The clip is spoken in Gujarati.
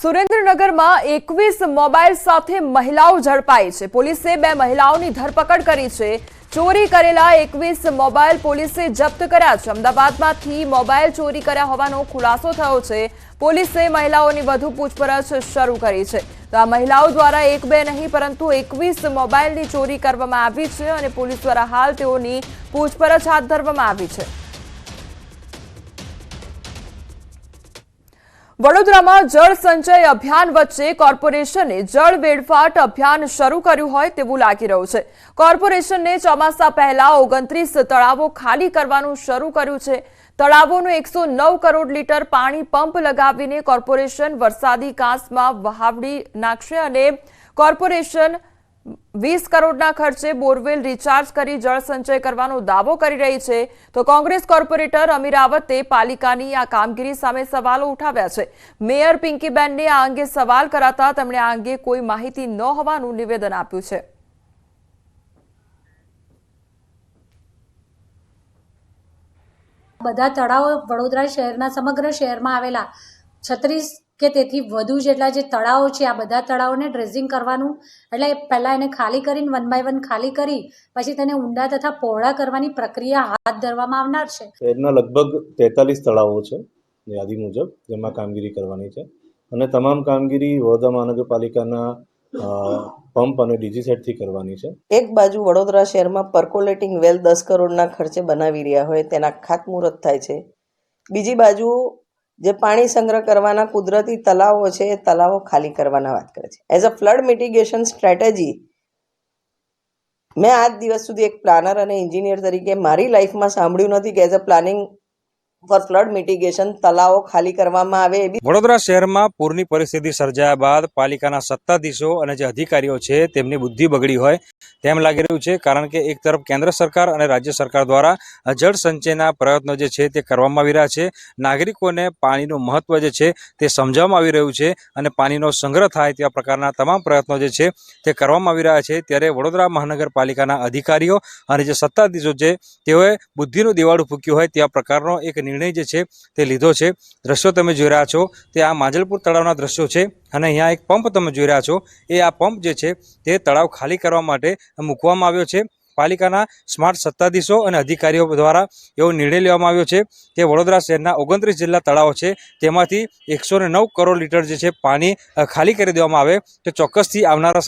સુરેન્દ્રનગરમાં 21 મોબાઈલ સાથે મહિલાઓ ઝડપાઈ છે। પોલીસે 2 મહિલાઓની ધરપકડ કરી છે। ચોરી કરેલા 21 મોબાઈલ પોલીસે જપ્ત કર્યા છે। અમદાવાદમાંથી મોબાઈલ ચોરી કર્યા હોવાનો ખુલાસો થયો છે। પોલીસે મહિલાઓની વધુ પૂછપરછ શરૂ કરી છે। તો આ મહિલાઓ દ્વારા 1-2 નહીં પરંતુ 21 મોબાઈલની ચોરી કરવામાં આવી છે અને પોલીસ દ્વારા હાલ તેઓની પૂછપરછ હાથ ધરવામાં આવી છે। વડોદરામાં જળ સંચય અભિયાન વચ્ચે કોર્પોરેશને જળ વેડફાટ અભિયાન શરૂ કર્યું હોય તેવું લાગી રહ્યું છે। કોર્પોરેશને ચોમાસા પહેલા 29 તળાવો ખાલી કરવાનું શરૂ કર્યું છે। તળાવોનું 109 કરોડ લીટર પાણી પંપ લગાવીને કોર્પોરેશન વરસાદી કાંસમાં વહાવડી નાખશે અને કોર્પોરેશન 20 કરોડના ખર્ચે બોરવેલ રિચાર્જ કરી જળ સંચય કરવાનો દાવો કરી રહી છે। તો કોંગ્રેસ કોર્પોરેટર અમીરાવતે પાલિકાની આ કામગીરી સામે સવાલો ઉઠાવ્યા છે। મેયર પિંકીબેનને આ અંગે સવાલ કરાતા તેમણે આ અંગે કોઈ માહિતી ન હોવાનું નિવેદન આપ્યું છે। બધા તળાવો વડોદરા શહેરના સમગ્ર શહેરમાં આવેલા 36 કે તેથી વધુ જેટલા જે તળાવો છે આ બધા તળાવોને ડ્રેઝિંગ કરવાનું એટલે પહેલા એને ખાલી કરીને 1 બાય 1 ખાલી કરી પછી તેને ઊંડા તથા પહોળા કરવાની પ્રક્રિયા હાથ ધરવામાં આવનાર છે। શહેરના લગભગ 43 તળાવો છે યાદી મુજબ જેમાં કામગીરી કરવાની છે અને તમામ કામગીરી વડોદરા મહાનગરપાલિકાના પંપ અને ડીજી સેટથી કરવાની છે। એક બાજુ વડોદરા શહેરમાં પર્કોલેટિંગ વેલ 10 કરોડના ખર્ચે બનાવી રહ્યા હોય તેના ખાતમુહૂર્ત થાય છે। બીજી બાજુ જે પાણી સંગ્રહ કરવાના કુદરતી તલાવો છે એ તલાવો ખાલી કરવાના વાત કરે છે। As a flood mitigation strategy મેં આજ દિવસ સુધી એક પ્લાનર અને એન્જિનિયર તરીકે મારી લાઈફમાં સાંભળ્યું નથી કે as a planning for flood mitigation તલાવો ખાલી કરવામાં આવે। વડોદરા શહેરમાં પૂરની પરિસ્થિતિ સર્જાયા બાદ પાલિકાના સત્તાધીશો અને જે અધિકારીઓ છે તેમની બુદ્ધિ બગડી હોય તેમ લાગી રહ્યું છે। કારણ કે એક તરફ કેન્દ્ર સરકાર અને રાજ્ય સરકાર દ્વારા જળ સંચયના પ્રયત્નો જે છે તે કરવામાં આવી રહ્યા છે। નાગરિકોને પાણીનું મહત્વ જે છે તે સમજાવવામાં આવી રહ્યું છે અને પાણીનો સંગ્રહ થાય તેવા પ્રકારના તમામ પ્રયત્નો જે છે તે કરવામાં આવી રહ્યા છે। ત્યારે વડોદરા મહાનગરપાલિકાના અધિકારીઓ અને જે સત્તાધીશો છે તેઓએ બુદ્ધિનું દિવાળું ફૂક્યું હોય તેવા પ્રકારનો એક નિર્ણય જે છે તે લીધો છે। દ્રશ્યો તમે જોઈ રહ્યા છો તે આ માંજલપુર તળાવના દ્રશ્યો છે અને અહીંયા એક પંપ તમે જોઈ રહ્યા છો એ આ પંપ જે છે તે તળાવ ખાલી કરવા માટે મૂકવામાં આવ્યો છે। પાલિકાના સ્માર્ટ સત્તાધીશો અને અધિકારીઓ દ્વારા એવો નિર્ણય લેવામાં આવ્યો છે કે વડોદરા શહેરના 29 જેટલા તળાવો છે તેમાંથી 109 કરોડ લીટર જે છે પાણી ખાલી કરી દેવામાં આવે તો ચોક્કસથી આવનારા